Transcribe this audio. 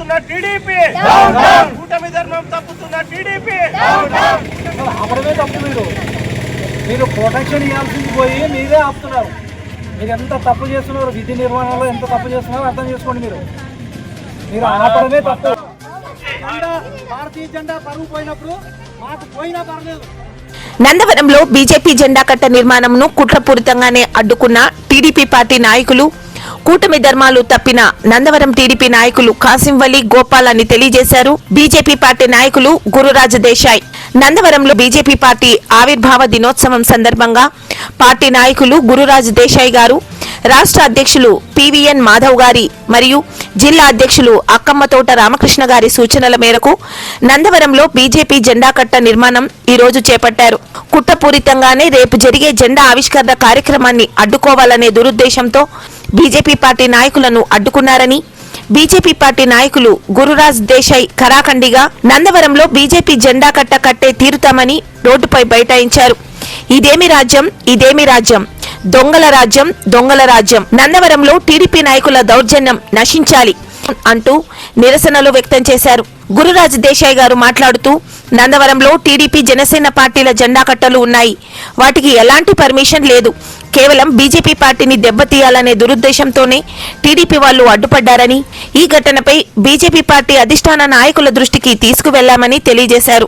తప్పుతున్న TDP, కూటమి ధర్మం తప్పుతున్న TDP. అప్పుడే తప్పు మీరు ప్రొటెక్షన్ ఇవ్వాల్సింది పోయి మీరే ఆపుతున్నారు. మీరు ఎంత తప్పు చేస్తున్నారు, విధి నిర్వహణలో ఎంత తప్పు చేస్తున్నారో అర్థం చేసుకోండి. మీరు ఆపడమే తప్పు. భారతీయ జెండా పరువు పోయినప్పుడు మాకు పోయినా పర్లేదు. నందవరంలో బీజేపీ జెండా కట్ట నిర్మాణంను కుట్రపూరితంగానే అడ్డుకున్న టీడీపీ పార్టీ నాయకులు, కూటమి ధర్మాలు తప్పిన నందవరం టీడీపీ నాయకులు కాసింవలి గోపాల్ అని తెలియజేశారు బీజేపీ పార్టీ నాయకులు గురురాజ్ దేశాయ్. నందవరంలో బీజేపీ పార్టీ ఆవిర్భావ దినోత్సవం సందర్భంగా పార్టీ నాయకులు గురురాజ్ దేశాయ్ గారు, రాష్ట్ర అధ్యక్షులు పివిఎన్ మాధవ్ గారి మరియు జిల్లా అధ్యక్షులు అక్కమ్మతోట రామకృష్ణ గారి సూచనల మేరకు నందవరంలో బీజేపీ జెండా కట్ట నిర్మాణం ఈ రోజు చేపట్టారు. కుట్రపూరితంగానే రేపు జరిగే జెండా ఆవిష్కరణ కార్యక్రమాన్ని అడ్డుకోవాలనే దురుద్దేశంతో బీజేపీ పార్టీ నాయకులను అడ్డుకున్నారని, బీజేపీ పార్టీ నాయకులు గురురాజ్ దేశాయ్ ఖరాఖండిగా నందవరంలో బీజేపీ జెండా కట్ట కట్టే తీరుతామని రోడ్డుపై బైఠాయించారు. ఇదేమి రాజ్యం, ఇదేమి రాజ్యం, దొంగల రాజ్యం, దొంగల రాజ్యం, నందవరంలో టీడీపీ నాయకుల దౌర్జన్యం నశించాలి అంటూ నిరసనలు వ్యక్తం చేశారు. గురురాజ్ దేశాయ్ గారు మాట్లాడుతూ, నందవరంలో టీడీపీ జనసేన పార్టీల జెండా కట్టలు ఉన్నాయి. వాటికి ఎలాంటి పర్మిషన్ లేదు. కేవలం బీజేపీ పార్టీని దెబ్బతీయాలనే దురుద్దేశంతోనే టీడీపీ వాళ్లు అడ్డుపడ్డారని, ఈ ఘటనపై బీజేపీ పార్టీ అధిష్టాన నాయకుల దృష్టికి తీసుకువెళ్లామని తెలియజేశారు.